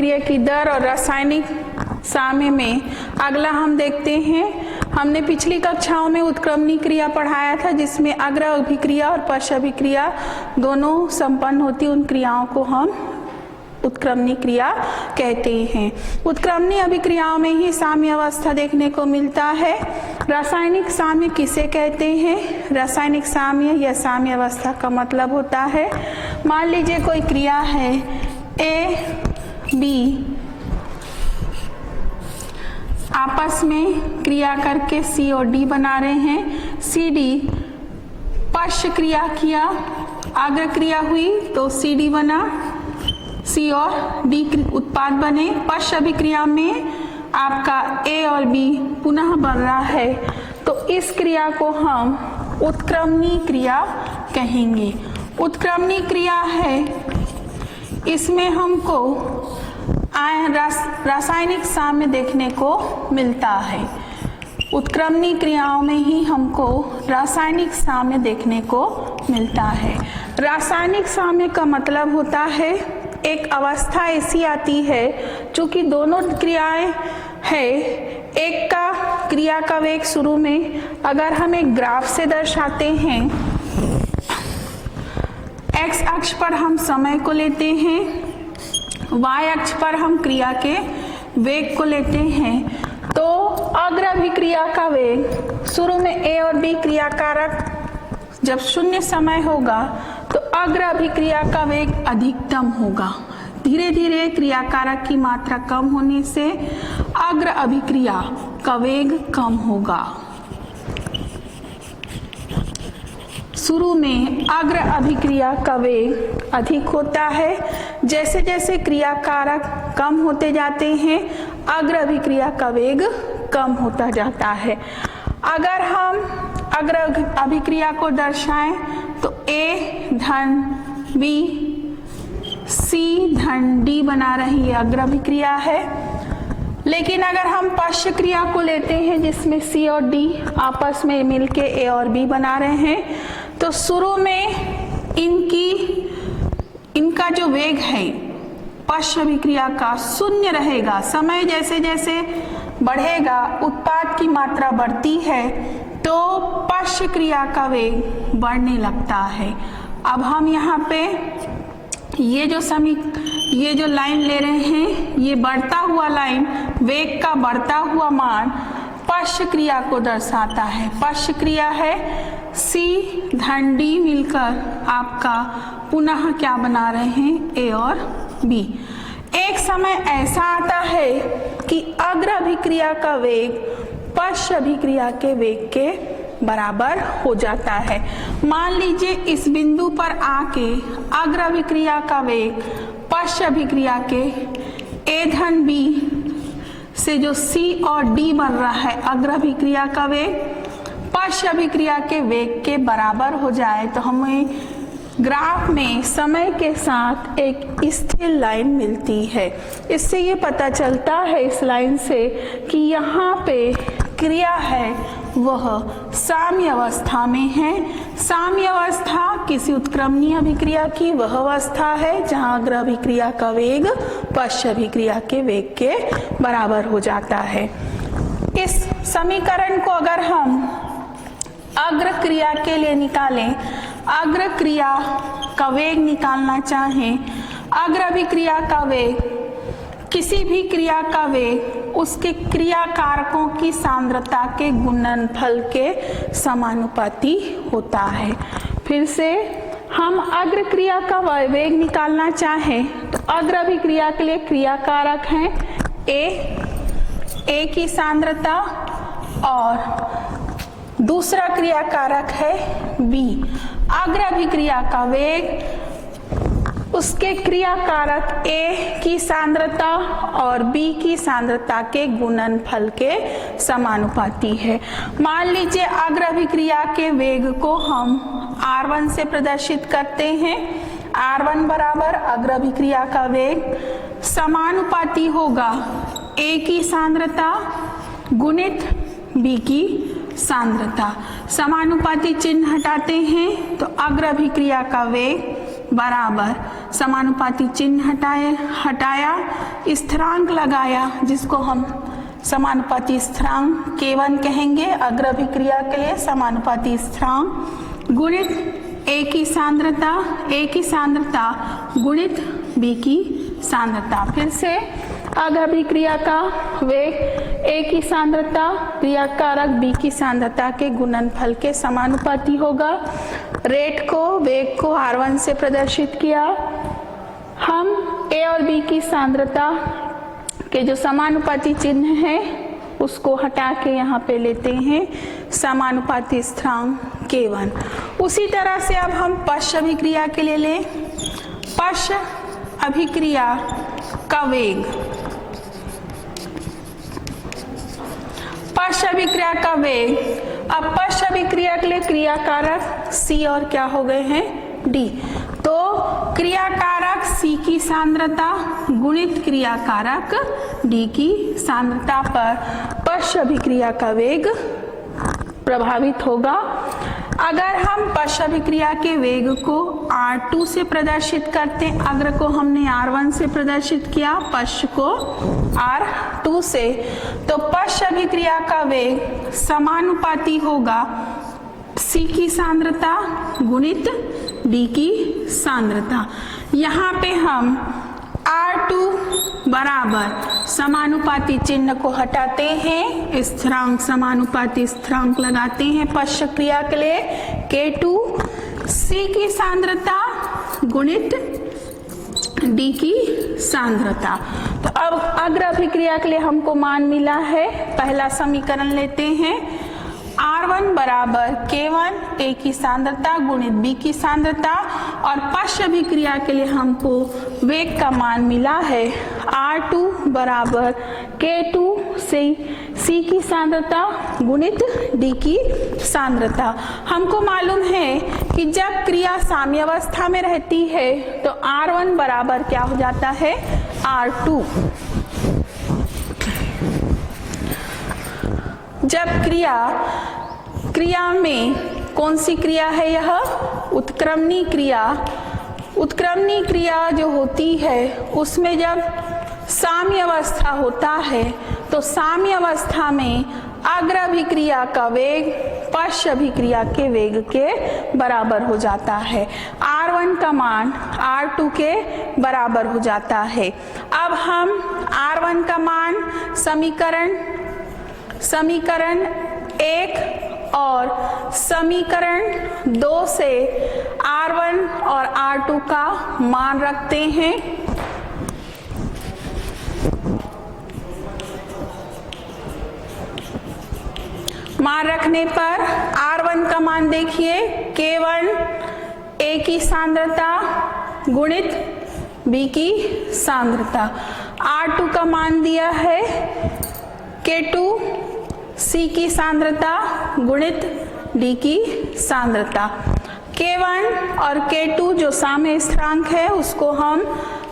अभिक्रिया की दर और रासायनिक साम्य में अगला हम देखते हैं। हमने पिछली कक्षाओं में उत्क्रमणीय क्रिया पढ़ाया था, जिसमें अग्र अभिक्रिया और पश्च अभिक्रिया दोनों संपन्न होती, उन क्रियाओं को हम उत्क्रमणीय क्रिया कहते हैं। उत्क्रमणीय अभिक्रियाओं में ही साम्य अवस्था देखने को मिलता है। रासायनिक साम्य किसे कहते हैं? रासायनिक साम्य या साम्य अवस्था का मतलब होता है, मान लीजिए कोई क्रिया है ए बी, आपस में क्रिया करके सी और डी बना रहे हैं। सी डी पश्च क्रिया किया, अग्र क्रिया हुई तो सी डी बना, सी और डी उत्पाद बने। पश्च अभिक्रिया में आपका ए और बी पुनः बन रहा है, तो इस क्रिया को हम उत्क्रमणीय क्रिया कहेंगे। उत्क्रमणीय क्रिया है, इसमें हमको रासायनिक साम्य देखने को मिलता है। उत्क्रमणीय क्रियाओं में ही हमको रासायनिक साम्य देखने को मिलता है। रासायनिक साम्य का मतलब होता है एक अवस्था ऐसी आती है चूंकि दोनों क्रियाएं है, एक का क्रिया का वेग शुरू में अगर हम एक ग्राफ से दर्शाते हैं, एक्स अक्ष पर हम समय को लेते हैं, वाई अक्ष पर हम क्रिया के वेग को लेते हैं, तो अग्र अभिक्रिया का वेग शुरू में ए और बी क्रिया कारक जब शून्य समय होगा तो अग्र अभिक्रिया का वेग अधिकतम होगा। धीरे धीरे क्रिया कारक की मात्रा कम होने से अग्र अभिक्रिया का वेग कम होगा। शुरू में अग्र अभिक्रिया का वेग अधिक होता है, जैसे जैसे क्रिया कारक कम होते जाते हैं अग्र अभिक्रिया का वेग कम होता जाता है। अगर हम अग्र अभिक्रिया को दर्शाएं तो ए धन बी सी धन डी बना रही है अग्र अभिक्रिया है। लेकिन अगर हम पश्च क्रिया को लेते हैं जिसमें सी और डी आपस में मिलके ए और बी बना रहे हैं, तो शुरू में इनका जो वेग है पश्च अभिक्रिया का शून्य रहेगा। समय जैसे जैसे बढ़ेगा, उत्पाद की मात्रा बढ़ती है, तो पश्च क्रिया का वेग बढ़ने लगता है। अब हम यहाँ पे ये जो लाइन ले रहे हैं, ये बढ़ता हुआ लाइन वेग का बढ़ता हुआ मान पश्च क्रिया को दर्शाता है। पश्च क्रिया है सी धन डी मिलकर आपका पुनः क्या बना रहे हैं, ए और बी। एक समय ऐसा आता है कि अग्र अभिक्रिया का वेग पश्च अभिक्रिया के वेग के बराबर हो जाता है। मान लीजिए इस बिंदु पर आके अग्र अभिक्रिया का वेग पश्च अभिक्रिया के ए धन बी से जो सी और डी बन रहा है अग्र अभिक्रिया का वेग पश्च अभिक्रिया के वेग के बराबर हो जाए, तो हमें ग्राफ में समय के साथ एक स्थिर लाइन मिलती है। इससे ये पता चलता है इस लाइन से कि यहाँ पे क्रिया है वह साम्य अवस्था में है। साम्य अवस्था किसी उत्क्रमणीय अभिक्रिया की वह अवस्था है जहाँ अग्र अभिक्रिया का वेग पश्च अभिक्रिया के वेग के बराबर हो जाता है। इस समीकरण को अगर हम अग्र क्रिया के लिए निकालें, अग्र क्रिया का वेग निकालना चाहें, अग्र अभिक्रिया का वेग किसी भी क्रिया का वेग उसके क्रिया कारकों की सांद्रता के गुणनफल के समानुपाती होता है। फिर से हम अग्र क्रिया का वेग निकालना चाहें तो अग्र अभिक्रिया के लिए क्रिया कारक हैं ए की सांद्रता और दूसरा क्रिया कारक है बी। अग्र अभिक्रिया का वेग उसके क्रिया कारक ए की सांद्रता और बी की सांद्रता के गुणनफल के समानुपाती है। मान लीजिए अग्र अभिक्रिया के वेग को हम R1 से प्रदर्शित करते हैं। R1 बराबर अग्र अभिक्रिया का वेग समानुपाती होगा ए की सांद्रता गुणित बी की सांद्रता। समानुपाती चिन्ह हटाते हैं तो अग्र अभिक्रिया का वेग बराबर समानुपाती चिन्ह हटाया, स्थिरांक लगाया जिसको हम समानुपाती स्थिरांक K1 कहेंगे अग्र अभिक्रिया के लिए, समानुपाती स्थिरांक गुणित A की सांद्रता गुणित B की सांद्रता। फिर से अग्र अभिक्रिया का वेग A की सांद्रता क्रिया कारक B की सांद्रता के गुणनफल के समानुपाती होगा। वेग को R1 से प्रदर्शित किया। हम A और B की सांद्रता के जो समानुपाती चिन्ह है उसको हटा के यहाँ पे लेते हैं समानुपाती स्थिरांक K1। उसी तरह से अब हम पश्च अभिक्रिया के लिए लें। पश्च अभिक्रिया का वेग, पश्च अभिक्रिया का वेग, अब पश्च अभिक्रिया के लिए क्रिया कारक C और क्या हो गए हैं D, तो क्रिया कारक C की सांद्रता गुणित क्रिया कारक D की सांद्रता पर पश्च अभिक्रिया का वेग प्रभावित होगा। अगर हम पश्च अभिक्रिया के वेग को R2 से प्रदर्शित करते, अग्र को हमने R1 से प्रदर्शित किया, पश्च को R2 से, तो पश्च अभिक्रिया का वेग समानुपाती होगा C की सांद्रता गुणित D की सांद्रता। यहाँ पे हम R2 बराबर समानुपाती चिन्ह को हटाते हैं, स्थिरांक समानुपाती स्थिरांक लगाते हैं पश्च क्रिया के लिए K2 C की सांद्रता गुणित D की सांद्रता। तो अब अग्र अभिक्रिया के लिए हमको मान मिला है, पहला समीकरण लेते हैं R1 बराबर K1 A की सांद्रता गुणित B की सांद्रता, और पश्च अभिक्रिया के लिए हमको वेग का मान मिला है R2 बराबर K2 से C की सांद्रता गुणित D की सांद्रता। हमको मालूम है कि जब क्रिया साम्यावस्था में रहती है तो R1 बराबर क्या हो जाता है R2। जब क्रिया में कौन सी क्रिया है यह उत्क्रमणी क्रिया, उत्क्रमणी क्रिया जो होती है उसमें जब साम्य अवस्था होता है तो साम्य अवस्था में अग्र अभिक्रिया का वेग पश्च अभिक्रिया के वेग के बराबर हो जाता है, R1 का मान R2 के बराबर हो जाता है। अब हम R1 का मान समीकरण 1 और समीकरण 2 से R1 और R2 का मान रखते हैं। मान रखने पर R1 का मान देखिए K1 A की सांद्रता गुणित B की सांद्रता, R2 का मान दिया है K2 C की सांद्रता गुणित D की सांद्रता। K1 और K2 जो साम्य स्थिरांक है उसको हम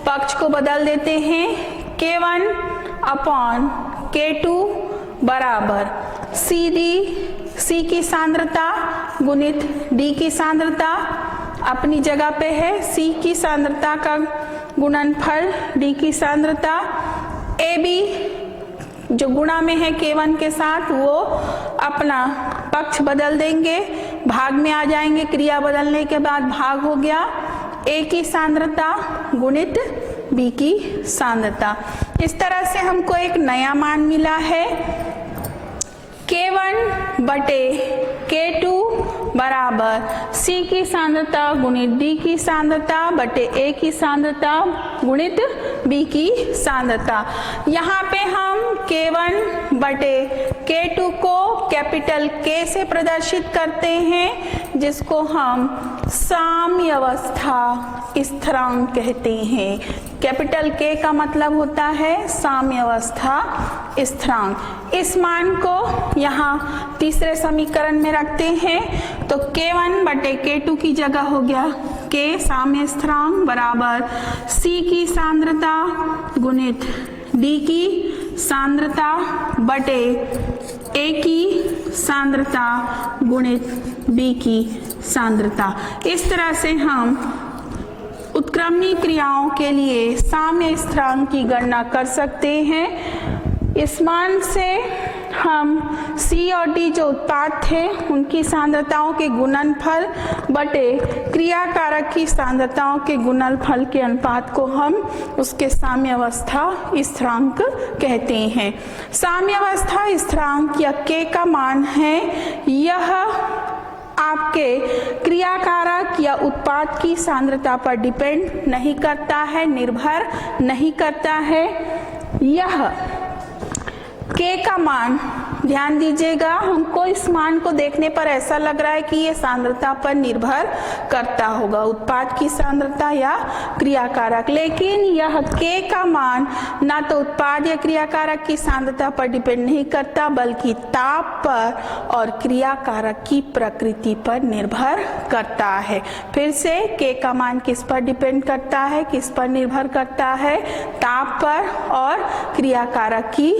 पक्ष को बदल देते हैं, K1 अपॉन K2 बराबर C की सांद्रता गुणित D की सांद्रता अपनी जगह पे है, C की सांद्रता का गुणनफल D की सांद्रता, AB जो गुणा में है K1 के साथ वो अपना पक्ष बदल देंगे, भाग में आ जाएंगे, क्रिया बदलने के बाद भाग हो गया, A की सांद्रता गुणित B की सांद्रता। इस तरह से हमको एक नया मान मिला है K1 बटे K2 बराबर C की सांद्रता गुणित D की सांद्रता बटे A की सांद्रता गुणित B की सांद्रता। यहाँ पे हम K1 बटे K2 को कैपिटल K से प्रदर्शित करते हैं जिसको हम साम्य अवस्था स्थिरांक कहते हैं। कैपिटल K का मतलब होता है साम्य अवस्था स्थिरांक। इस मान को यहाँ तीसरे समीकरण में रखते हैं तो K1 बटे K2 की जगह हो गया K साम्य स्थिरांक बराबर C की सांद्रता गुणित D की सांद्रता बटे A की सांद्रता गुणित B की सांद्रता। इस तरह से हम उत्क्रमणी क्रियाओं के लिए साम्य स्थिरांक की गणना कर सकते हैं। इस मान से हम C और D जो उत्पाद थे उनकी सांद्रताओं के गुणनफल बटे क्रिया कारक की सांद्रताओं के गुणनफल के अनुपात को हम उसके साम्यावस्था स्थिरांक कहते हैं। साम्यावस्था स्थिरांक या K का मान है, यह आपके क्रिया कारक या उत्पाद की सांद्रता पर डिपेंड नहीं करता है, निर्भर नहीं करता है। यह K का मान, ध्यान दीजिएगा, हमको इस मान को देखने पर ऐसा लग रहा है कि ये सांद्रता पर निर्भर करता होगा, उत्पाद की सांद्रता या क्रिया कारक, लेकिन यह K का मान ना तो उत्पाद या क्रिया कारक की सांद्रता पर डिपेंड नहीं करता बल्कि ताप पर और क्रिया कारक की प्रकृति पर निर्भर करता है। फिर से K का मान किस पर डिपेंड करता है, किस पर निर्भर करता है? ताप पर और क्रिया कारक की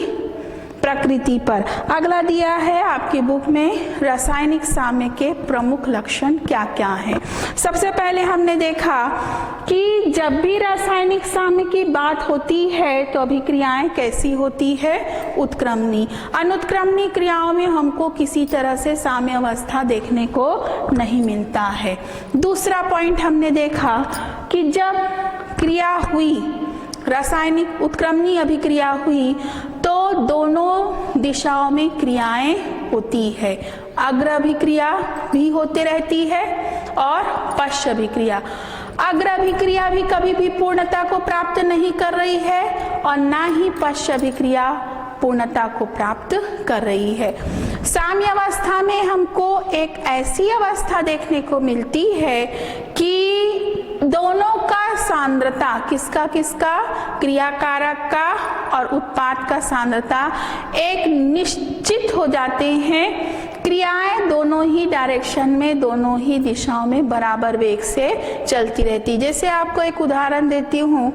प्रकृति पर। अगला दिया है आपकी बुक में रासायनिक साम्य के प्रमुख लक्षण क्या क्या हैं। सबसे पहले हमने देखा कि जब भी रासायनिक साम्य की बात होती है तो अभिक्रियाएं कैसी होती है? उत्क्रमणी। अनुत्क्रमणी क्रियाओं में हमको किसी तरह से साम्य अवस्था देखने को नहीं मिलता है। दूसरा पॉइंट हमने देखा कि जब क्रिया हुई, रासायनिक उत्क्रमणी अभिक्रिया हुई, तो दोनों दिशाओं में क्रियाएं होती है। अग्र अभिक्रिया भी होते रहती है और पश्च अभिक्रिया। अग्र अभिक्रिया भी कभी भी पूर्णता को प्राप्त नहीं कर रही है और ना ही पश्च अभिक्रिया पूर्णता को प्राप्त कर रही है। साम्य अवस्था में हमको एक ऐसी अवस्था देखने को मिलती है कि दोनों का सांद्रता, किसका किसका? क्रिया कारक का और उत्पाद का सांद्रता एक निश्चित हो जाते हैं। क्रियाएं दोनों ही डायरेक्शन में, दोनों ही दिशाओं में बराबर वेग से चलती रहती। जैसे आपको एक उदाहरण देती हूँ,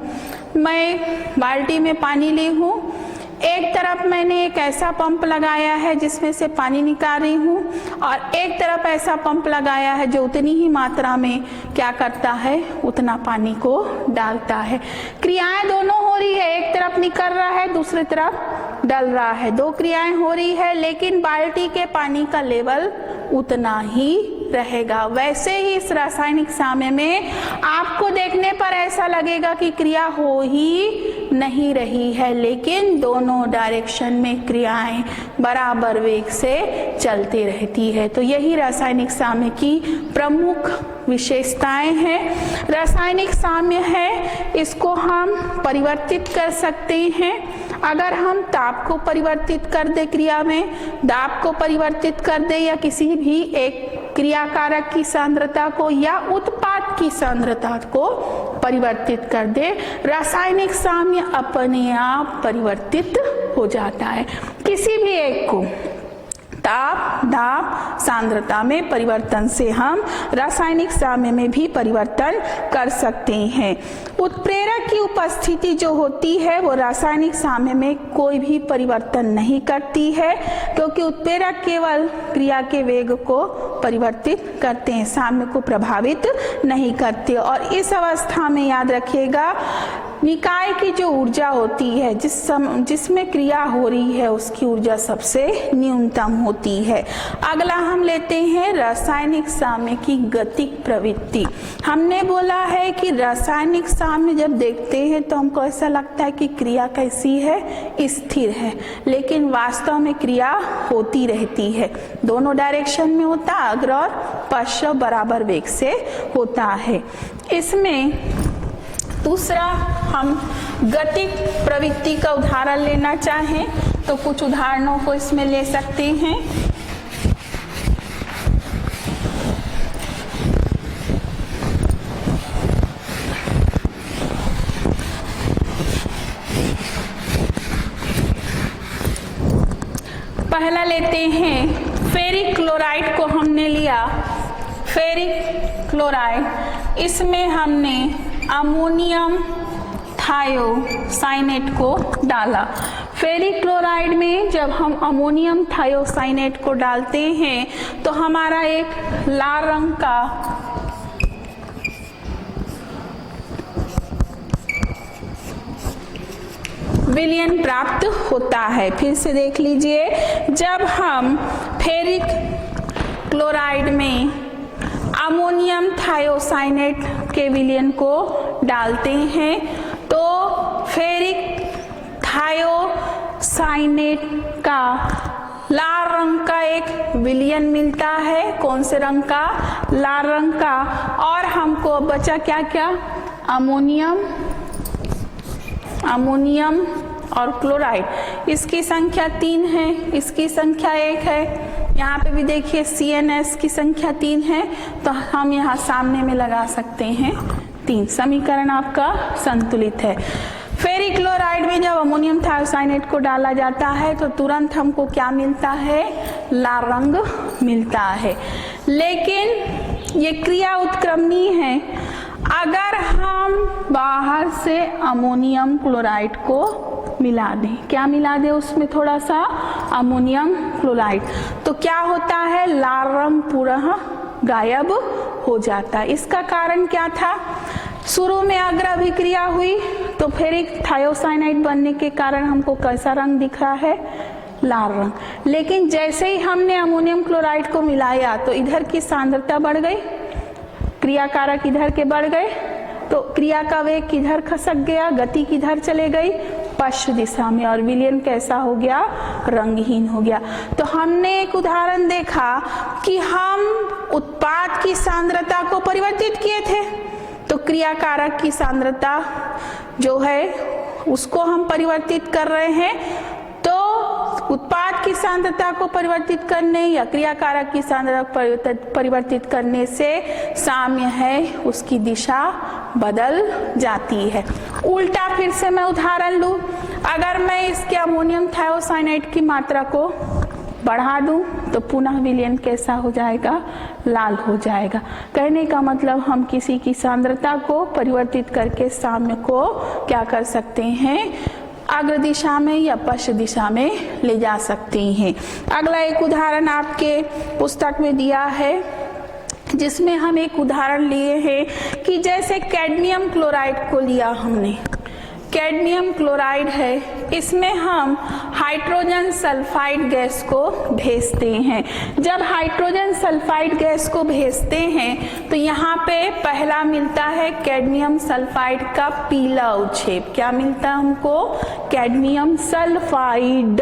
मैं बाल्टी में पानी ली हूँ, एक तरफ मैंने एक ऐसा पंप लगाया है जिसमें से पानी निकाल रही हूँ और एक तरफ ऐसा पंप लगाया है जो उतनी ही मात्रा में क्या करता है, उतना पानी को डालता है। क्रियाएं दोनों हो रही है, एक तरफ निकल रहा है, दूसरी तरफ डल रहा है, दो क्रियाएं हो रही है, लेकिन बाल्टी के पानी का लेवल उतना ही रहेगा। वैसे ही इस रासायनिक साम्य में आपको देखने पर ऐसा लगेगा कि क्रिया हो ही नहीं रही है, लेकिन दोनों डायरेक्शन में क्रियाएं बराबर वेग से चलती रहती है। तो यही रासायनिक साम्य की प्रमुख विशेषताएं हैं। रासायनिक साम्य है, इसको हम परिवर्तित कर सकते हैं। अगर हम ताप को परिवर्तित कर दे, क्रिया में दाब को परिवर्तित कर दे या किसी भी एक क्रिया कारक की सांद्रता को या उत्पाद की सांद्रता को परिवर्तित कर दे, रासायनिक साम्य अपने आप परिवर्तित हो जाता है। किसी भी एक को ताप, दाब, सांद्रता में परिवर्तन से हम रासायनिक साम्य में भी परिवर्तन कर सकते हैं। उत्प्रेरक की उपस्थिति जो होती है वो रासायनिक साम्य में कोई भी परिवर्तन नहीं करती है, क्योंकि उत्प्रेरक केवल क्रिया के वेग को परिवर्तित करते हैं, साम्य को प्रभावित नहीं करते। और इस अवस्था में याद रखिएगा, निकाय की जो ऊर्जा होती है, जिसमें क्रिया हो रही है, उसकी ऊर्जा सबसे न्यूनतम होती है। अगला हम लेते हैं रासायनिक साम्य की गतिक प्रवृत्ति। हमने बोला है कि रासायनिक साम्य जब देखते हैं तो हमको ऐसा लगता है कि क्रिया कैसी है, स्थिर है, लेकिन वास्तव में क्रिया होती रहती है। दोनों डायरेक्शन में होता, अग्र और पश्च बराबर वेग से होता है। इसमें दूसरा हम गतिक प्रवृत्ति का उदाहरण लेना चाहें तो कुछ उदाहरणों को इसमें ले सकते हैं। पहला लेते हैं फेरिक क्लोराइड को हमने लिया। फेरिक क्लोराइड, इसमें हमने अमोनियम थायोसाइनेट को डाला। फेरिक क्लोराइड में जब हम अमोनियम थायोसाइनेट को डालते हैं तो हमारा एक लाल रंग का विलयन प्राप्त होता है। फिर से देख लीजिए, जब हम फेरिक क्लोराइड में अमोनियम थायोसाइनेट के विलयन को डालते हैं तो फेरिक थायोसाइनेट का लाल रंग का एक विलयन मिलता है। कौन से रंग का? लाल रंग का। और हमको बचा क्या क्या? अमोनियम और क्लोराइड। इसकी संख्या 3 है, इसकी संख्या 1 है। यहाँ पे भी देखिए CNS की संख्या 3 है, तो हम यहाँ सामने में लगा सकते हैं 3। समीकरण आपका संतुलित है। फेरिक क्लोराइड में जब अमोनियम थायोसाइनेट को डाला जाता है तो तुरंत हमको क्या मिलता है? लाल रंग मिलता है। लेकिन ये क्रिया उत्क्रमणीय है। अगर हम बाहर से अमोनियम क्लोराइड को मिला दें, क्या मिला दें उसमें? थोड़ा सा अमोनियम क्लोराइड, तो क्या होता है? लाल रंग पूरा गायब हो जाता है। इसका कारण क्या था? शुरू में अग्र अभिक्रिया हुई तो फेरिक थायोसाइनाइड बनने के कारण हमको कैसा रंग दिख रहा है? लाल रंग। लेकिन जैसे ही हमने अमोनियम क्लोराइड को मिलाया तो इधर की सांद्रता बढ़ गई, क्रियाकारक इधर के बढ़ गए, तो क्रिया का वेग किधर खसक गया? गति किधर चले गई? पश्चिम दिशा में, और विलयन कैसा हो गया? रंगहीन हो गया। तो हमने एक उदाहरण देखा कि हम उत्पाद की सांद्रता को परिवर्तित किए थे, तो क्रियाकारक की सांद्रता जो है उसको हम परिवर्तित कर रहे हैं। तो उत्पाद की सांद्रता को परिवर्तित करने या क्रियाकारक की सांद्रता परिवर्तित करने से साम्य है उसकी दिशा बदल जाती है। उल्टा फिर से मैं उदाहरण लूं, अगर मैं इसके अमोनियम थायोसाइनेट की मात्रा को बढ़ा दूं तो पुनः विलयन कैसा हो जाएगा? लाल हो जाएगा। कहने का मतलब हम किसी की सांद्रता को परिवर्तित करके साम्य को क्या कर सकते हैं? अग्र दिशा में या पश्चिम दिशा में ले जा सकते हैं। अगला एक उदाहरण आपके पुस्तक में दिया है, जिसमें हम एक उदाहरण लिए हैं कि जैसे कैडमियम क्लोराइड को लिया हमने। कैडमियम क्लोराइड है, इसमें हम हाइड्रोजन सल्फाइड गैस को भेजते हैं। जब हाइड्रोजन सल्फाइड गैस को भेजते हैं तो यहाँ पे पहला मिलता है कैडमियम सल्फाइड का पीला अवक्षेप। क्या मिलता है हमको? Cadmium sulphide.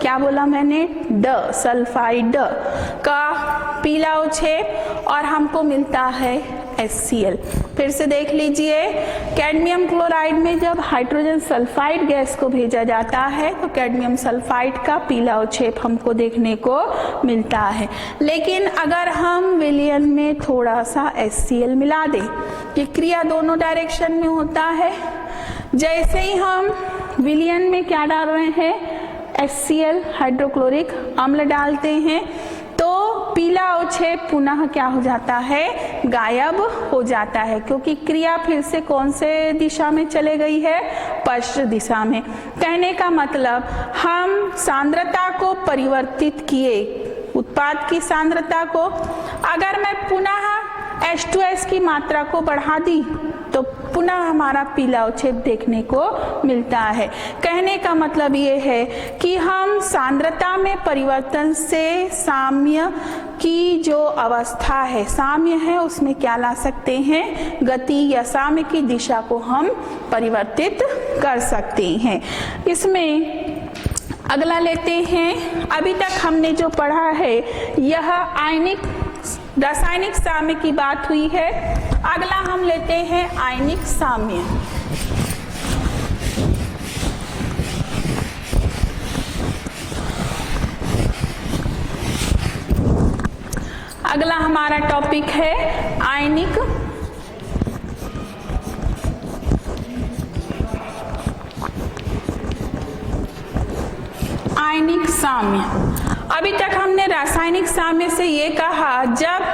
क्या बोला मैंने? ड, सल्फाइड का पीला अवक्षेप, और हमको मिलता है HCl। फिर से देख लीजिए, कैडमियम क्लोराइड में जब हाइड्रोजन सल्फाइड गैस को भेजा जाता है तो कैडमियम सल्फाइड का पीला अवक्षेप हमको देखने को मिलता है। लेकिन अगर हम विलयन में थोड़ा सा HCl मिला दें, ये क्रिया दोनों डायरेक्शन में होता है। जैसे ही हम विलयन में क्या डाल रहे हैं? HCl, हाइड्रोक्लोरिक अम्ल डालते हैं, तो पीला अवक्षेप पुनः क्या हो जाता है? गायब हो जाता है, क्योंकि क्रिया फिर से कौन से दिशा में चले गई है? पश्चिम दिशा में। कहने का मतलब हम सांद्रता को परिवर्तित किए, उत्पाद की सांद्रता को। अगर मैं पुनः H2S की मात्रा को बढ़ा दी तो पुनः हमारा पीला अवक्षेप देखने को मिलता है। कहने का मतलब ये है कि हम सांद्रता में परिवर्तन से साम्य की जो अवस्था है, साम्य है, उसमें क्या ला सकते हैं? गति या साम्य की दिशा को हम परिवर्तित कर सकते हैं। इसमें अगला लेते हैं, अभी तक हमने जो पढ़ा है यह आयनिक रासायनिक साम्य की बात हुई है। अगला हम लेते हैं आयनिक साम्य। अगला हमारा टॉपिक है आयनिक साम्य। अभी तक हमने रासायनिक साम्य से ये कहा, जब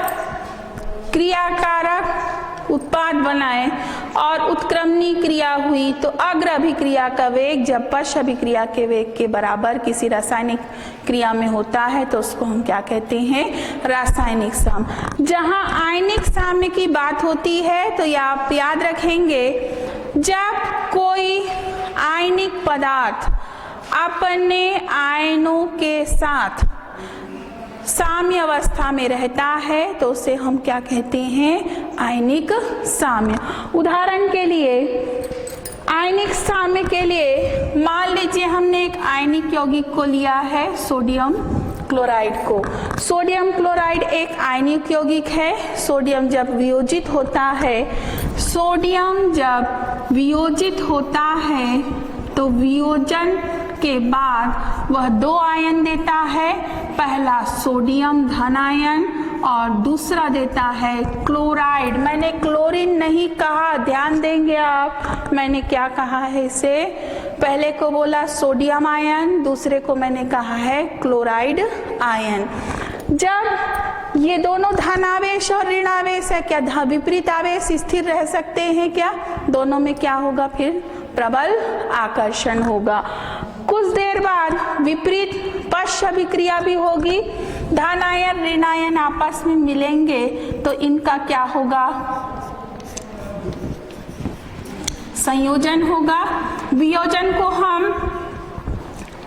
क्रियाकारक उत्पाद बनाए और उत्क्रमणीय क्रिया हुई तो अग्र अभिक्रिया का वेग जब पश्च अभिक्रिया के वेग के बराबर किसी रासायनिक क्रिया में होता है तो उसको हम क्या कहते हैं? रासायनिक साम्य। जहां आयनिक साम्य की बात होती है तो ये आप याद रखेंगे, जब कोई आयनिक पदार्थ अपने आयनों के साथ साम्य अवस्था में रहता है तो उसे हम क्या कहते हैं? आयनिक साम्य। उदाहरण के लिए आयनिक साम्य के लिए मान लीजिए हमने एक आयनिक यौगिक को लिया है, सोडियम क्लोराइड को। सोडियम क्लोराइड एक आयनिक यौगिक है। सोडियम जब वियोजित होता है, सोडियम जब वियोजित होता है तो वियोजन के बाद वह दो आयन देता है। पहला सोडियम धन आयन और दूसरा देता है क्लोराइड। मैंने क्लोरीन नहीं कहा, ध्यान देंगे आप। मैंने क्या कहा है इसे? पहले को बोला सोडियम आयन, दूसरे को मैंने कहा है क्लोराइड आयन। जब ये दोनों धनावेश और ऋणावेश है, क्या विपरीत आवेश स्थिर रह सकते हैं क्या? दोनों में क्या होगा? फिर प्रबल आकर्षण होगा। कुछ देर बाद विपरीत पश्च अभिक्रिया भी होगी। धन आयन ऋण आयन आपस में मिलेंगे तो इनका क्या होगा? संयोजन होगा। वियोजन को हम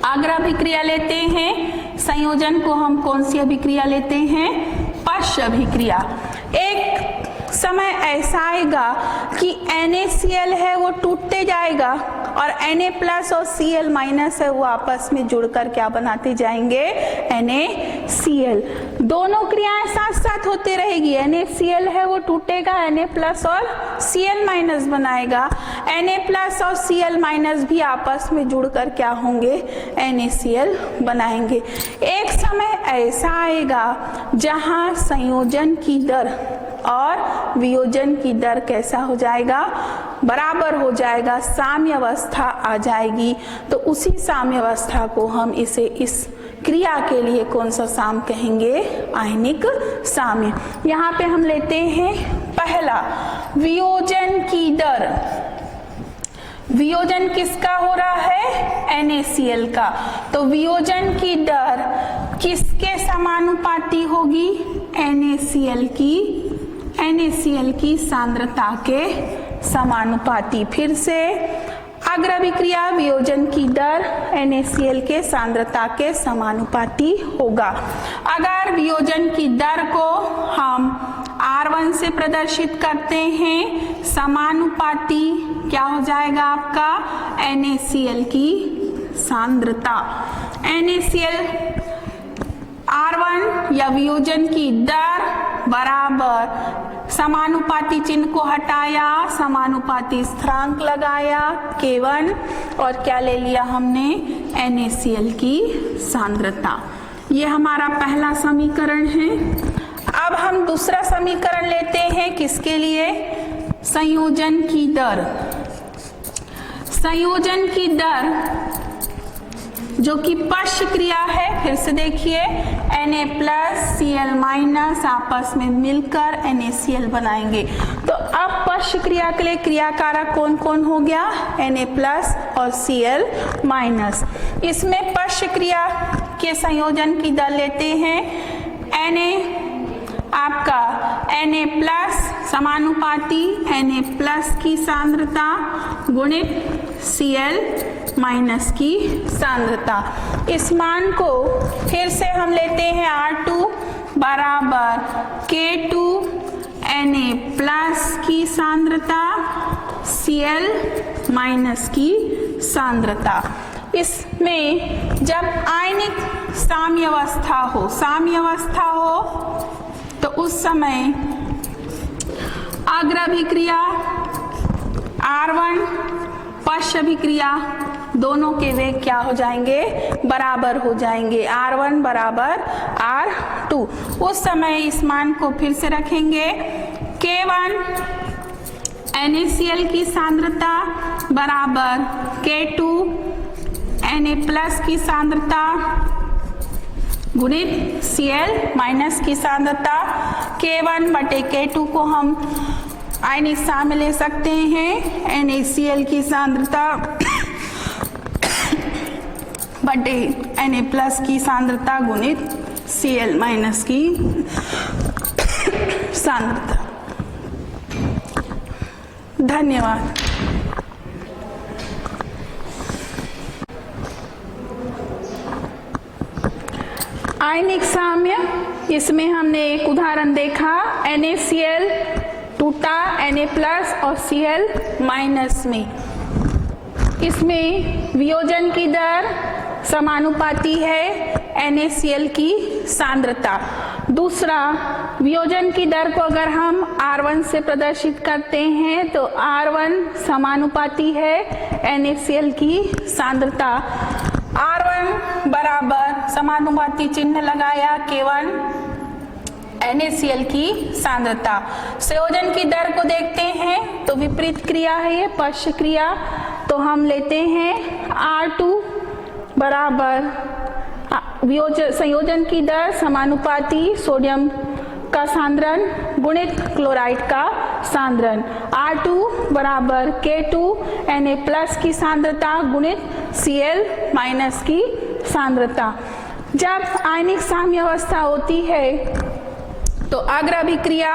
अग्र अभिक्रिया लेते हैं, संयोजन को हम कौन सी अभिक्रिया लेते हैं? पश्च अभिक्रिया। एक समय ऐसा आएगा कि NaCl है वो टूटते जाएगा और Na+ और Cl- है वो आपस में जुड़कर क्या बनाते जाएंगे? NaCl। दोनों क्रियाएं साथ साथ होते रहेगी। NaCl है वो टूटेगा, Na+ और Cl- बनाएगा। Na+ और Cl- भी आपस में जुड़कर क्या होंगे? NaCl बनाएंगे। एक समय ऐसा आएगा जहां संयोजन की दर और वियोजन की दर कैसा हो जाएगा? बराबर हो जाएगा, साम्य अवस्था आ जाएगी। तो उसी साम्य अवस्था को हम इसे इस क्रिया के लिए कौन सा साम कहेंगे? आयनिक साम्य। यहाँ पे हम लेते हैं पहला वियोजन की दर। वियोजन किसका हो रहा है? NaCl का। तो वियोजन की दर किसके समानुपाती होगी? NaCl की सांद्रता के समानुपाती। फिर से अग्र अभिक्रिया वियोजन की दर NaCl के सांद्रता के समानुपाती होगा। अगर वियोजन की दर को हम R1 से प्रदर्शित करते हैं, समानुपाती क्या हो जाएगा आपका? NaCl की सांद्रता। NaCl R1 या वियोजन की दर बराबर, समानुपाती चिन्ह को हटाया, समानुपाती स्थिरांक लगाया K1 और क्या ले लिया हमने? NaCl की सांद्रता। ये हमारा पहला समीकरण है। अब हम दूसरा समीकरण लेते हैं, किसके लिए? संयोजन की दर। संयोजन की दर जो कि पश्च क्रिया है, फिर से देखिए Na+ Cl- आपस में मिलकर NaCl बनाएंगे। तो अब पश्च क्रिया के लिए क्रियाकारक कौन कौन हो गया? Na+ और Cl-। इसमें पश्च क्रिया के संयोजन की दर लेते हैं। आपका Na+ समानुपाती Na+ की सांद्रता गुणित Cl- की सांद्रता। इस मान को फिर से हम लेते हैं R2 बराबर K2 Na+ की सांद्रता Cl- की सांद्रता। इसमें जब आयनिक साम्य अवस्था हो तो उस समय अग्र अभिक्रिया R1 पश्च अभिक्रिया दोनों के वेग क्या हो जाएंगे? बराबर हो जाएंगे। R1 बराबर R2। उस समय इस मान को फिर से रखेंगे। K1 NaCl की सांद्रता बराबर K2 Na+ की सांद्रता गुणित Cl- की सांद्रता। K1 बटे K2 को हम आयनिक साम्य ले सकते हैं। NaCl की सांद्रता बटे Na+ की सांद्रता गुणित Cl- की सांद्रता। धन्यवाद। आयनिक साम्य, इसमें हमने एक उदाहरण देखा, NaCl टूटा Na+ और Cl- में। इसमें वियोजन की दर समानुपाती है NaCl की सांद्रता। दूसरा, वियोजन की दर को अगर हम R1 से प्रदर्शित करते हैं तो R1 समानुपाती है NaCl की सांद्रता। R1 बराबर समानुपाती चिन्ह लगाया K1 NaCl की सांद्रता। संयोजन की दर को देखते हैं तो विपरीत क्रिया है ये, पश्च क्रिया, तो हम लेते हैं R2 बराबर संयोजन की दर समानुपाती सोडियम का सांद्रण गुणित क्लोराइड का सांद्रण। R2 बराबर K2 Na+ की सांद्रता गुणित Cl- की सांद्रता। जब आयनिक साम्य अवस्था होती है तो अग्राभिक्रिया,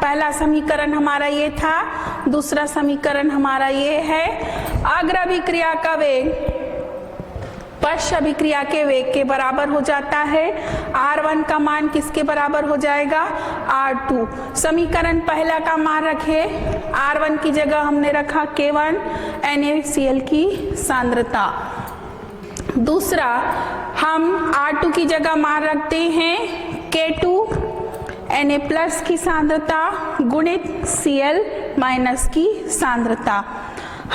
पहला समीकरण हमारा ये था, दूसरा समीकरण हमारा ये है। अग्राभिक्रिया का वेग पश्च अभिक्रिया के वेग के बराबर हो जाता है। R1 का मान किसके बराबर हो जाएगा? R2। समीकरण पहला का मान रखे, R1 की जगह हमने रखा K1 NaCl की सांद्रता। दूसरा, हम R2 की जगह मान रखते हैं K2 Na+ की सांद्रता गुणित Cl- की सांद्रता।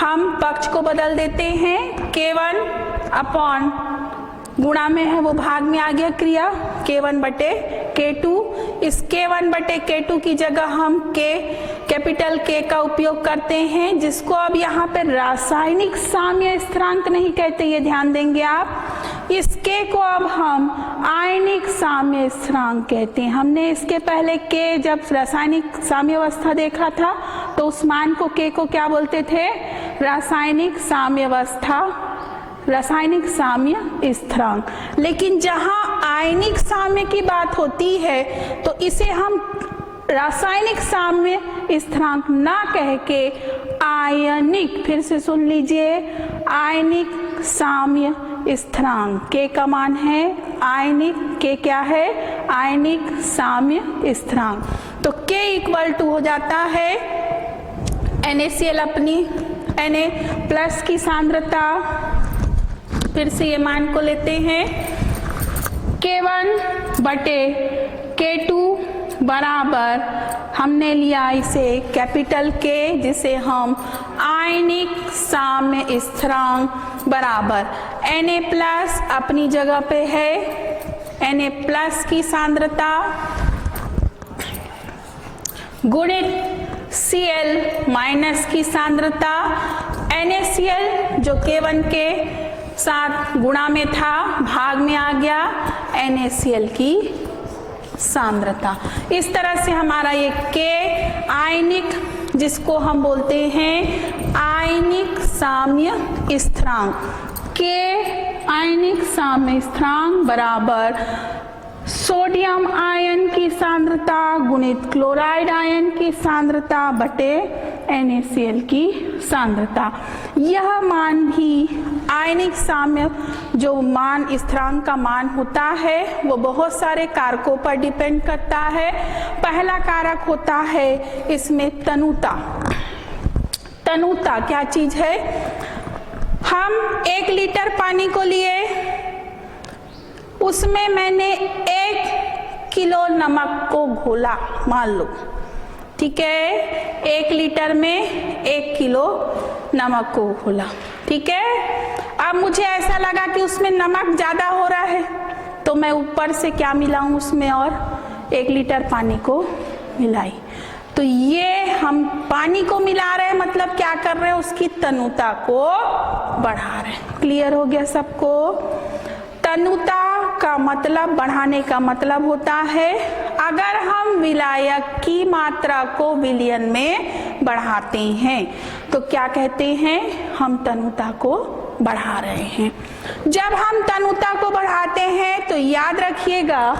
हम पक्ष को बदल देते हैं, K1 अपॉन गुणा में है वो भाग में आ गया क्रिया, K1 बटे K2। इस K1 बटे K2 की जगह हम कैपिटल K का उपयोग करते हैं, जिसको अब यहाँ पे रासायनिक साम्य स्थिरांक नहीं कहते, ये ध्यान देंगे आप। इस K को अब हम आयनिक साम्य स्थिरांक कहते हैं। हमने इसके पहले K जब रासायनिक साम्य अवस्था देखा था तो उस मान को K को क्या बोलते थे? रासायनिक साम्य अवस्था, रासायनिक साम्य स्थिरांक। लेकिन जहां आयनिक साम्य की बात होती है तो इसे हम रासायनिक साम्य स्थिरांक ना कह के आयनिक, फिर से सुन लीजिए, आयनिक साम्य स्थिरांक K का मान है आयनिक, K क्या है? आयनिक साम्य स्थिरांक। तो K इक्वल टू हो जाता है NaCl अपनी Na+ की सांद्रता, फिर से ये मान को लेते हैं K1 बटे K2 बराबर, हमने लिया इसे कैपिटल K, जिसे हम आयनिक साम्य स्थिरांक बराबर Na+ अपनी जगह पे है Na+ की सांद्रता गुणित Cl- की सांद्रता। NaCl जो K1 के साथ गुणा में था भाग में आ गया NaCl की सांद्रता। इस तरह से हमारा ये K आयनिक, जिसको हम बोलते हैं आयनिक साम्य स्थिरांक, K आयनिक साम्य स्थिरांक बराबर सोडियम आयन की सांद्रता गुणित क्लोराइड आयन की सांद्रता बटे NaCl की सांद्रता। यह मान भी आयनिक साम्य जो मान स्थिरांक का मान होता है वो बहुत सारे कारकों पर डिपेंड करता है। पहला कारक होता है इसमें तनुता। तनुता क्या चीज है? हम 1 लीटर पानी को लिए, उसमें मैंने 1 किलो नमक को घोला, मान लो, ठीक है, 1 लीटर में 1 किलो नमक को घोला, ठीक है। अब मुझे ऐसा लगा कि उसमें नमक ज्यादा हो रहा है तो मैं ऊपर से क्या मिलाऊं उसमें, और 1 लीटर पानी को मिलाई। तो ये हम पानी को मिला रहे हैं, मतलब क्या कर रहे हैं? उसकी तनुता को बढ़ा रहे हैं। क्लियर हो गया सबको? तनुता का मतलब, बढ़ाने का मतलब होता है अगर हम विलायक की मात्रा को विलयन में बढ़ाते हैं तो क्या कहते हैं? हम तनुता को बढ़ा रहे हैं। जब हम तनुता को बढ़ाते हैं तो याद रखिएगा,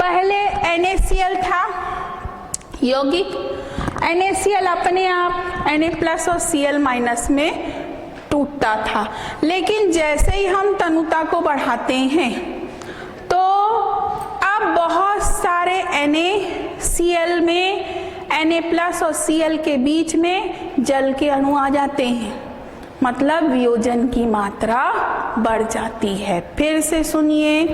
पहले NaCl था यौगिक, NaCl अपने आप Na+ और Cl- में टूटता था। लेकिन जैसे ही हम तनुता को बढ़ाते हैं तो Cl में Na+ और Cl के बीच में जल के अणु आ जाते हैं, मतलब वियोजन की मात्रा बढ़ जाती है। फिर से सुनिए,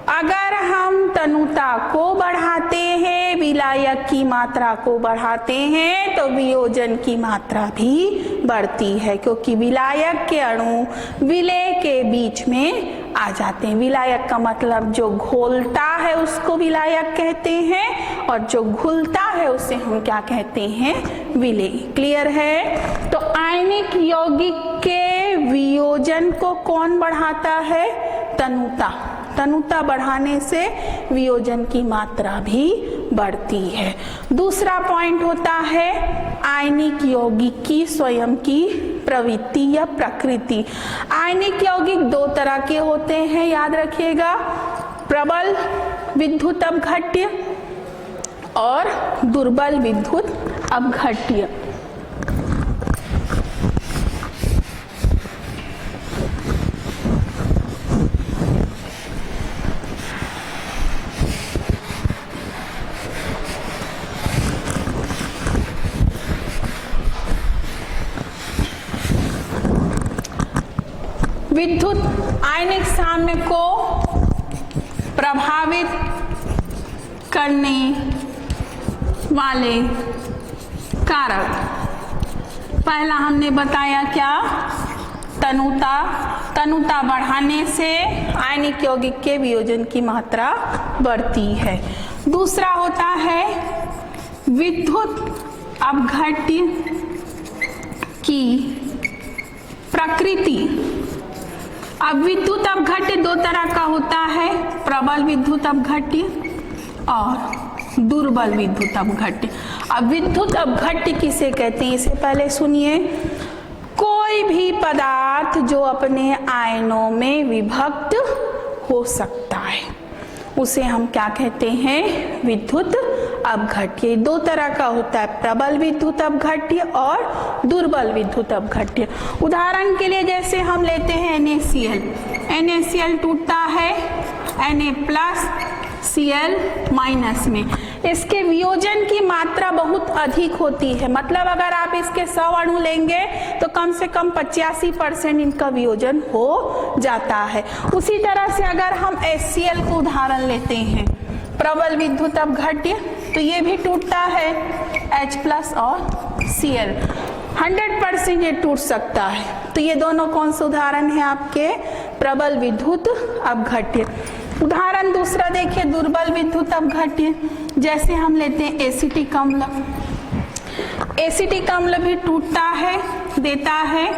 अगर हम तनुता को बढ़ाते हैं, विलायक की मात्रा को बढ़ाते हैं, तो वियोजन की मात्रा भी बढ़ती है, क्योंकि विलायक के अणु विलेय के बीच में आ जाते हैं। विलायक का मतलब जो घोलता है उसको विलायक कहते हैं, और जो घुलता है उसे हम क्या कहते हैं, विलेय। क्लियर है? तो आयनिक यौगिक के वियोजन को कौन बढ़ाता है? तनुता। तनुता बढ़ाने से वियोजन की मात्रा भी बढ़ती है। दूसरा पॉइंट होता है आयनिक यौगिक की स्वयं की प्रवृत्ति या प्रकृति। आयनिक यौगिक दो तरह के होते हैं, याद रखिएगा, प्रबल विद्युत अपघट्य और दुर्बल विद्युत अपघट्य। विद्युत आयनिक साम्य को प्रभावित करने वाले कारक, पहला हमने बताया क्या? तनुता। तनुता बढ़ाने से आयनिक यौगिक के वियोजन की मात्रा बढ़ती है। दूसरा होता है विद्युत अपघट्य की प्रकृति। अब विद्युत अपघट्य दो तरह का होता है, प्रबल विद्युत अपघट्य और दुर्बल विद्युत अपघट्य। अब विद्युत अपघट्य किसे कहते हैं, इसे पहले सुनिए। कोई भी पदार्थ जो अपने आयनों में विभक्त हो सकता है उसे हम क्या कहते हैं, विद्युत अपघट्य। दो तरह का होता है, प्रबल विद्युत अपघट्य और दुर्बल विद्युत अपघट्य। उदाहरण के लिए जैसे हम लेते हैं NaCl, NaCl टूटता है Na+Cl- में, इसके वियोजन की मात्रा बहुत अधिक होती है, मतलब अगर आप इसके 100 अणु लेंगे तो कम से कम 85% इनका वियोजन हो जाता है। उसी तरह से अगर हम HCl को उदाहरण लेते हैं, प्रबल विद्युत अपघट्य, तो ये भी टूटता है H+ और Cl, 100% ये टूट सकता है। तो ये दोनों कौन से उदाहरण हैं आपके, प्रबल विद्युत अपघट्य। उदाहरण दूसरा देखिए, दुर्बल विद्युत अपघट्य, जैसे हम लेते हैं एसिटिक अम्ल। एसिटिक अम्ल भी टूटता है, देता है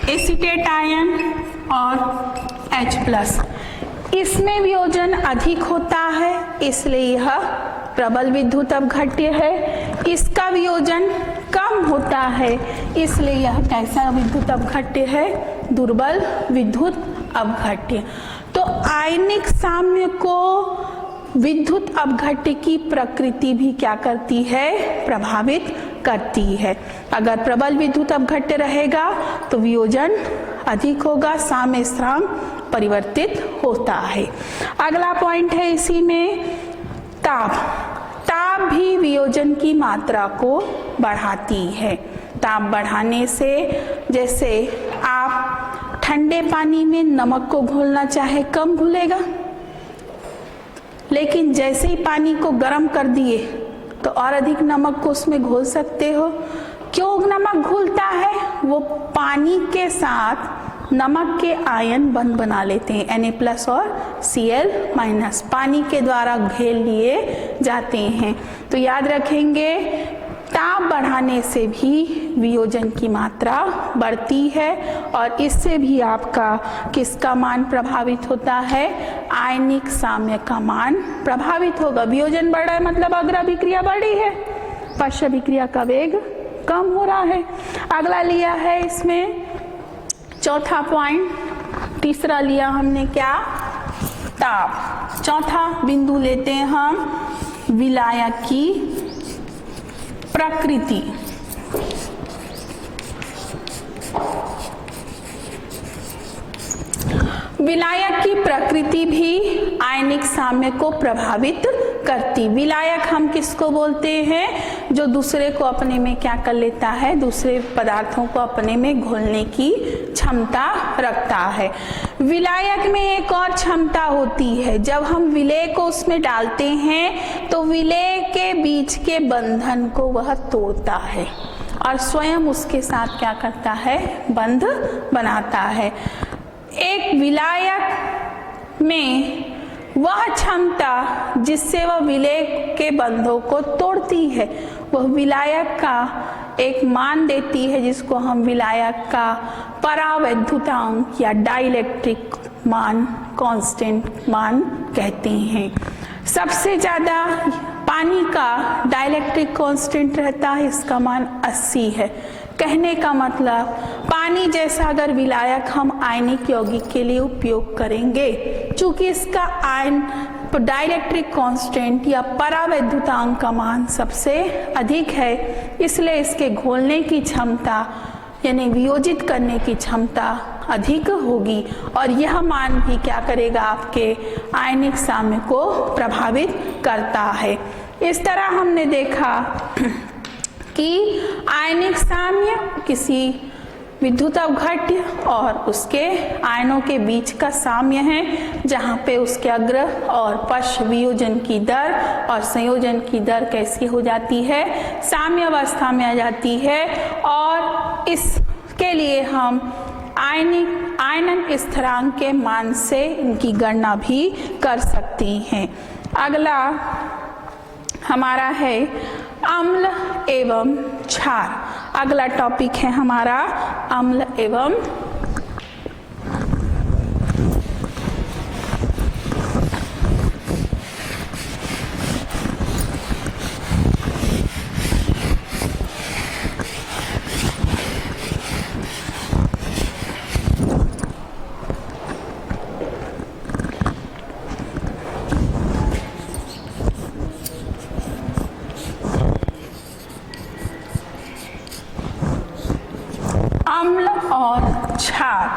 एसीटेट आयन और H+। इसमें वियोजन अधिक होता है, इसलिए यह प्रबल विद्युत अपघट्य है। इसका वियोजन कम होता है, इसलिए यह कैसा विद्युत अपघट्य है, दुर्बल विद्युत अपघट्य। तो आयनिक साम्य को विद्युत अपघट्य की प्रकृति भी क्या करती है, प्रभावित करती है। अगर प्रबल विद्युत अपघट्य रहेगा तो वियोजन अधिक होगा, साम्य स्थिरांक परिवर्तित होता है। अगला पॉइंट है इसी में ताप। ताप भी वियोजन की मात्रा को बढ़ाती है। ताप बढ़ाने से, जैसे आप ठंडे पानी में नमक को घोलना चाहे, कम घुलेगा, लेकिन जैसे ही पानी को गर्म कर दिए तो और अधिक नमक को उसमें घोल सकते हो। क्यों नमक घुलता है, वो पानी के साथ नमक के आयन बंध बना लेते हैं, Na+ और Cl-, पानी के द्वारा घेर लिए जाते हैं। तो याद रखेंगे, ताप बढ़ाने से भी वियोजन की मात्रा बढ़ती है और इससे भी आपका किसका मान प्रभावित होता है, आयनिक साम्य का मान प्रभावित होगा। वियोजन बढ़ रहा है मतलब अग्र अभिक्रिया बढ़ी है, पश्च अभिक्रिया का वेग कम हो रहा है। अगला लिया है इसमें चौथा पॉइंट, तीसरा लिया हमने क्या, ताप। चौथा बिंदु लेते हैं हम विलायक की प्रकृति। विलायक की प्रकृति भी आयनिक साम्य को प्रभावित करती। विलायक हम किसको बोलते हैं? जो दूसरे को अपने में क्या कर लेता है, दूसरे पदार्थों को अपने में घोलने की क्षमता रखता है। विलायक में एक और क्षमता होती है, जब हम विलेय को उसमें डालते हैं तो विलेय के बीच के बंधन को वह तोड़ता है और स्वयं उसके साथ क्या करता है, बंध बनाता है। एक विलायक में वह क्षमता जिससे वह विलेय के बंधों को तोड़ती है, वह विलायक का एक मान देती है, जिसको हम विलायक का परावैद्युतांक या डाइलेक्ट्रिक मान, कांस्टेंट मान कहते हैं। सबसे ज़्यादा पानी का डाइलेक्ट्रिक कांस्टेंट रहता है, इसका मान 80 है। कहने का मतलब पानी जैसा अगर विलायक हम आयनिक यौगिक के लिए उपयोग करेंगे, चूंकि इसका आयन डाइलेक्ट्रिक कांस्टेंट या परावैद्युतांक का मान सबसे अधिक है, इसलिए इसके घोलने की क्षमता यानी वियोजित करने की क्षमता अधिक होगी और यह मान भी क्या करेगा, आपके आयनिक साम्य को प्रभावित करता है। इस तरह हमने देखा कि आयनिक साम्य किसी विद्युत अवघट्य और उसके आयनों के बीच का साम्य है, जहाँ पे उसके अग्र और पश्च वियोजन की दर और संयोजन की दर कैसी हो जाती है, साम्य अवस्था में आ जाती है और इसके लिए हम आयनन स्थिरांक के मान से इनकी गणना भी कर सकते हैं। अगला हमारा है अम्ल एवं क्षार। अगला टॉपिक है हमारा अम्ल एवं अम्ल और क्षार।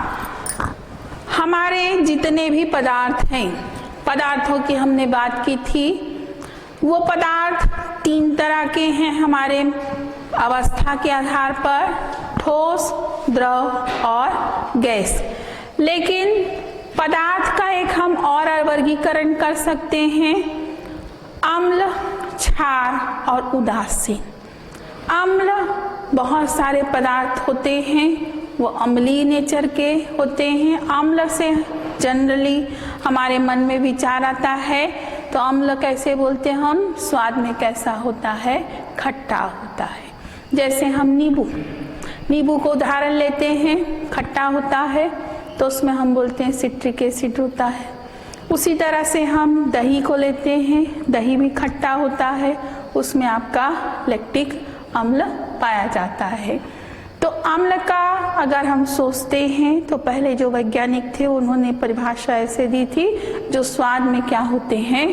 हमारे जितने भी पदार्थ हैं, पदार्थों की हमने बात की थी, वो पदार्थ 3 तरह के हैं हमारे अवस्था के आधार पर, ठोस, द्रव और गैस। लेकिन पदार्थ का एक हम और वर्गीकरण कर सकते हैं, अम्ल, क्षार और उदासीन। अम्ल बहुत सारे पदार्थ होते हैं, वो अम्लीय नेचर के होते हैं। अम्ल से जनरली हमारे मन में विचार आता है, तो अम्ल कैसे बोलते हैं हम, स्वाद में कैसा होता है, खट्टा होता है। जैसे हम नींबू को उदाहरण लेते हैं, खट्टा होता है तो उसमें हम बोलते हैं सिट्रिक एसिड होता है। उसी तरह से हम दही को लेते हैं, दही भी खट्टा होता है, उसमें आपका लैक्टिक अम्ल पाया जाता है। तो अम्ल का अगर हम सोचते हैं तो पहले जो वैज्ञानिक थे उन्होंने परिभाषा ऐसे दी थी, जो स्वाद में क्या होते हैं,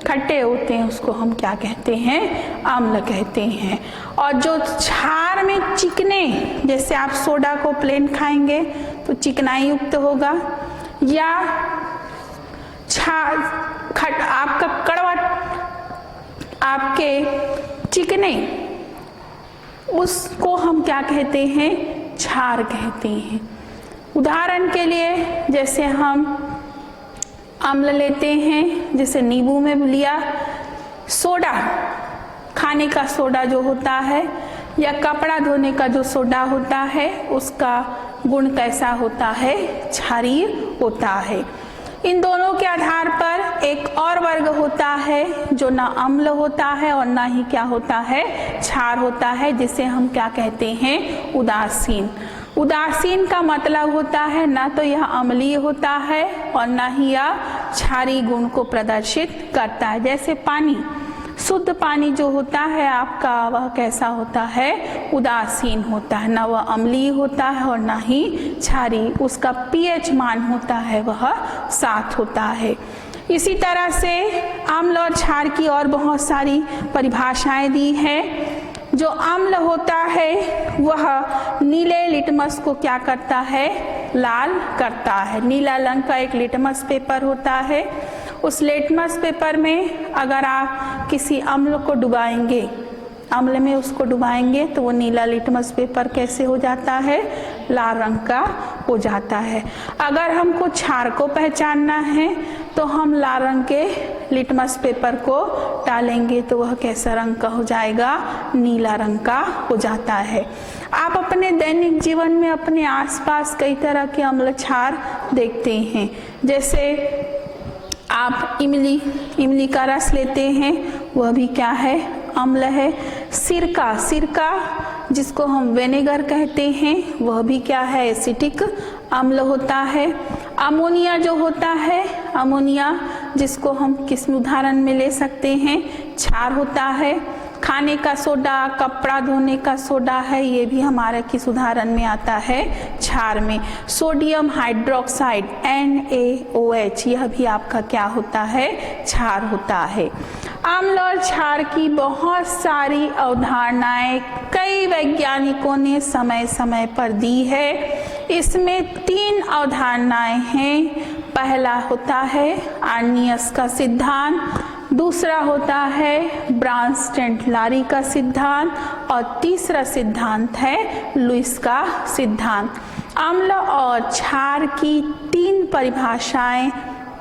खट्टे होते हैं, उसको हम क्या कहते हैं, अम्ल कहते हैं। और जो क्षार में चिकने, जैसे आप सोडा को प्लेन खाएंगे तो चिकनाई युक्त होगा, या आपका कड़वा आपके चिकने, उसको हम क्या कहते हैं, क्षार कहते हैं। उदाहरण के लिए जैसे हम अम्ल लेते हैं, जैसे नींबू में लिया, सोडा, खाने का सोडा जो होता है या कपड़ा धोने का जो सोडा होता है, उसका गुण कैसा होता है, क्षारीय होता है। इन दोनों के आधार पर एक और वर्ग होता है जो ना अम्ल होता है और ना ही क्या होता है, क्षार होता है, जिसे हम क्या कहते हैं, उदासीन। उदासीन का मतलब होता है ना तो यह अम्लीय होता है और ना ही यह क्षारीय गुण को प्रदर्शित करता है। जैसे पानी, शुद्ध पानी जो होता है आपका, वह कैसा होता है, उदासीन होता है, ना वह अम्लीय होता है और ना ही क्षारीय। उसका pH मान होता है वह 7 होता है। इसी तरह से अम्ल और क्षार की और बहुत सारी परिभाषाएं दी हैं। जो अम्ल होता है वह नीले लिटमस को क्या करता है, लाल करता है। नीला रंग का एक लिटमस पेपर होता है, उस लिटमस पेपर में अगर आप किसी अम्ल को डुबाएंगे, अम्ल में उसको डुबाएंगे तो वो नीला लिटमस पेपर कैसे हो जाता है, लाल रंग का हो जाता है। अगर हमको क्षार को पहचानना है तो हम लाल रंग के लिटमस पेपर को डालेंगे तो वह कैसा रंग का हो जाएगा, नीला रंग का हो जाता है। आप अपने दैनिक जीवन में अपने आसपास कई तरह के अम्ल क्षार देखते हैं। जैसे आप इमली का रस लेते हैं, वह भी क्या है, अम्ल है। सिरका जिसको हम विनेगर कहते हैं, वह भी क्या है, एसिटिक अम्ल होता है। अमोनिया जो होता है, अमोनिया जिसको हम किस उदाहरण में ले सकते हैं, क्षार होता है। खाने का सोडा, कपड़ा धोने का सोडा है, ये भी हमारे किस उदाहरण में आता है, क्षार में। सोडियम हाइड्रोक्साइड NaOH, यह भी आपका क्या होता है, क्षार होता है। अम्ल और क्षार की बहुत सारी अवधारणाएं कई वैज्ञानिकों ने समय समय पर दी है। इसमें 3 अवधारणाएं हैं। पहला होता है आर्नियस का सिद्धांत, दूसरा होता है ब्रांस्टेड-लारी का सिद्धांत और तीसरा सिद्धांत है लुईस का सिद्धांत। अम्ल और क्षार की 3 परिभाषाएं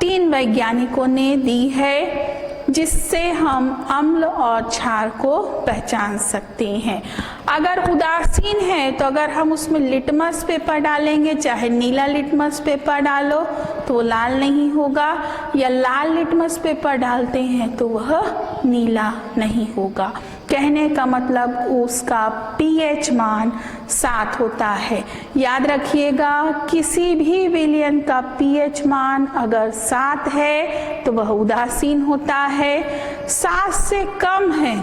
3 वैज्ञानिकों ने दी है, जिससे हम अम्ल और क्षार को पहचान सकते हैं। अगर उदासीन है तो अगर हम उसमें लिटमस पेपर डालेंगे, चाहे नीला लिटमस पेपर डालो तो वो लाल नहीं होगा, या लाल लिटमस पेपर डालते हैं तो वह नीला नहीं होगा। कहने का मतलब उसका pH मान 7 होता है। याद रखिएगा, किसी भी विलयन का pH मान अगर 7 है तो वह उदासीन होता है। 7 से कम है,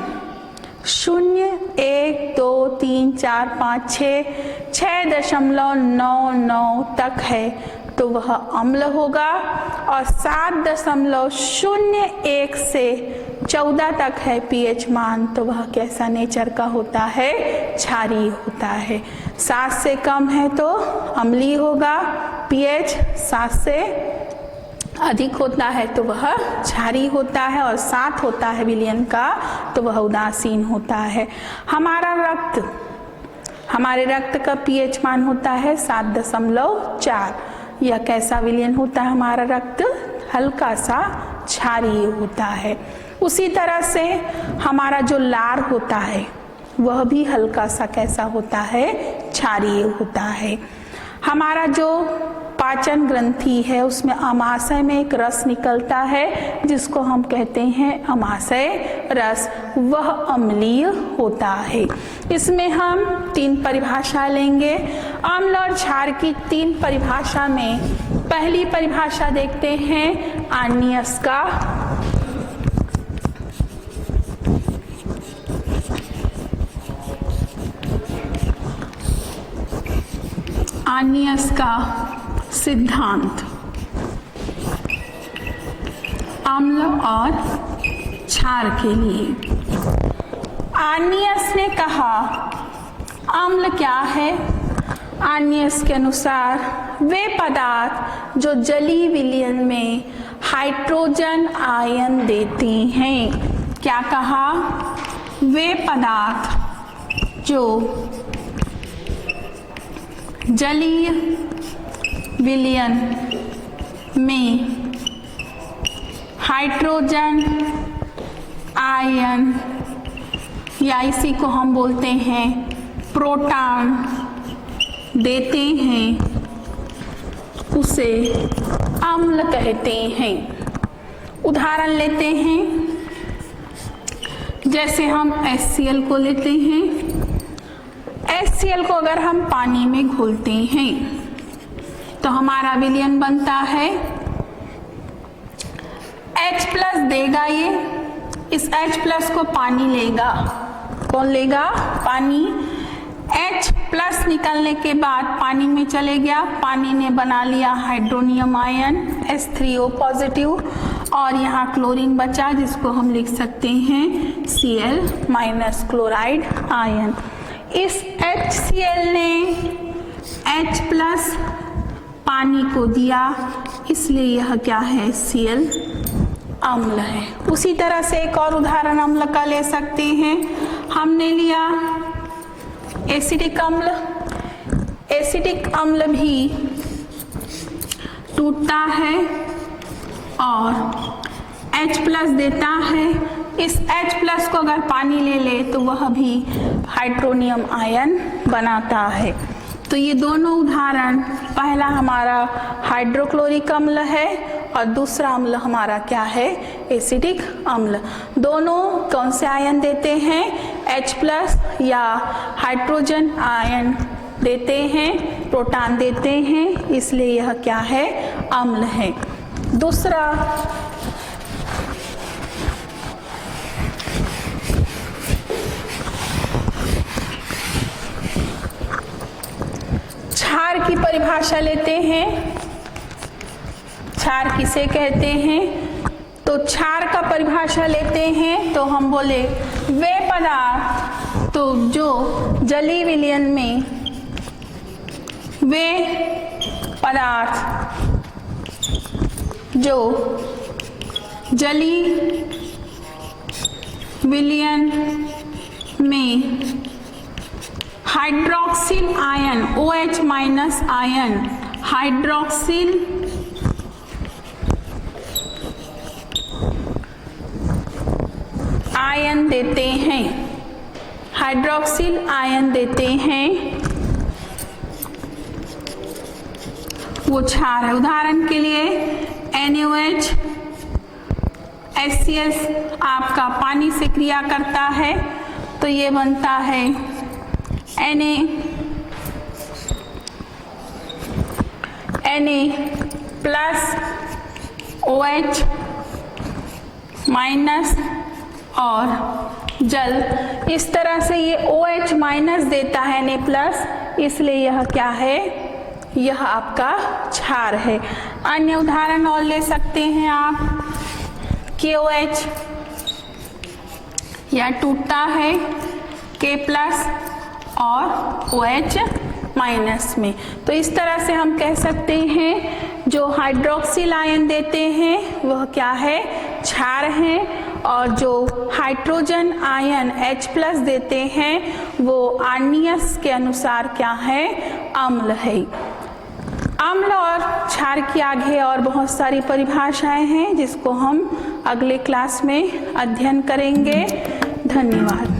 0, 1, 2, 3, 4, 5, 6.99 तक है तो वह अम्ल होगा, और 7.01 से 14 तक है pH मान तो वह कैसा नेचर का होता है, क्षारीय होता है। 7 से कम है तो अम्लीय होगा, pH 7 से अधिक होता है तो वह क्षारीय होता है, और 7 होता है विलयन का तो वह उदासीन होता है। हमारे रक्त का pH मान होता है 7.4। यह कैसा विलयन होता है, हमारा रक्त हल्का सा क्षारीय होता है। उसी तरह से हमारा जो लार होता है वह भी हल्का सा कैसा होता है, क्षारीय होता है। हमारा जो पाचन ग्रंथि है उसमें अमाशय में एक रस निकलता है जिसको हम कहते हैं अमाशय रस, वह अम्लीय होता है। इसमें हम 3 परिभाषा लेंगे। अम्ल और क्षार की 3 परिभाषा में पहली परिभाषा देखते हैं आर्नियस का। आर्नियस का सिद्धांत अम्ल और क्षार के लिए। आर्नियस ने कहा अम्ल क्या है। आर्नियस के अनुसार वे पदार्थ जो जलीय विलयन में हाइड्रोजन आयन देते हैं। क्या कहा, वे पदार्थ जो जलीय विलयन में हाइड्रोजन आयन, या इसी को हम बोलते हैं प्रोटॉन देते हैं, उसे अम्ल कहते हैं। उदाहरण लेते हैं, जैसे हम HCl को लेते हैं। HCl को अगर हम पानी में घोलते हैं तो हमारा विलयन बनता है H+ देगा ये। इस H+ को पानी लेगा, कौन लेगा, पानी। H+ निकलने के बाद पानी में चले गया, पानी ने बना लिया हाइड्रोनियम आयन H3O पॉजिटिव, और यहाँ क्लोरीन बचा जिसको हम लिख सकते हैं Cl- क्लोराइड आयन। इस HCl ने H+ पानी को दिया, इसलिए यह क्या है, Cl अम्ल है। उसी तरह से एक और उदाहरण अम्ल का ले सकते हैं। हमने लिया एसिडिक अम्ल। एसिडिक अम्ल भी टूटता है और H+ देता है। इस H+ को अगर पानी ले ले तो वह भी हाइड्रोनियम आयन बनाता है। तो ये दोनों उदाहरण, पहला हमारा हाइड्रोक्लोरिक अम्ल है और दूसरा अम्ल हमारा क्या है, एसिडिक अम्ल। दोनों कौन से आयन देते हैं, H+ या हाइड्रोजन आयन देते हैं, प्रोटॉन देते हैं, इसलिए यह क्या है, अम्ल है। दूसरा क्षार की परिभाषा लेते हैं। क्षार किसे कहते हैं, तो क्षार का परिभाषा लेते हैं तो हम बोले वे पदार्थ तो जो जलीय विलयन में, वे पदार्थ जो जलीय विलयन में hydroxyl ion OH- ion, hydroxyl ion देते हैं, हाइड्रोक्सिल आयन देते हैं, वो क्षार है। उदाहरण के लिए NaOH, HCl आपका पानी से क्रिया करता है तो ये बनता है Na+OH- और जल। इस तरह से ये OH- देता है Na+, इसलिए यह क्या है, यह आपका क्षार है। अन्य उदाहरण और ले सकते हैं आप, KOH, यह टूटता है K+ और OH- में। तो इस तरह से हम कह सकते हैं जो हाइड्रोक्सिल आयन देते हैं वह क्या है, क्षार है, और जो हाइड्रोजन आयन H+ देते हैं वो आर्नियस के अनुसार क्या है, अम्ल है। अम्ल और क्षार की आगे और बहुत सारी परिभाषाएं हैं जिसको हम अगले क्लास में अध्ययन करेंगे। धन्यवाद।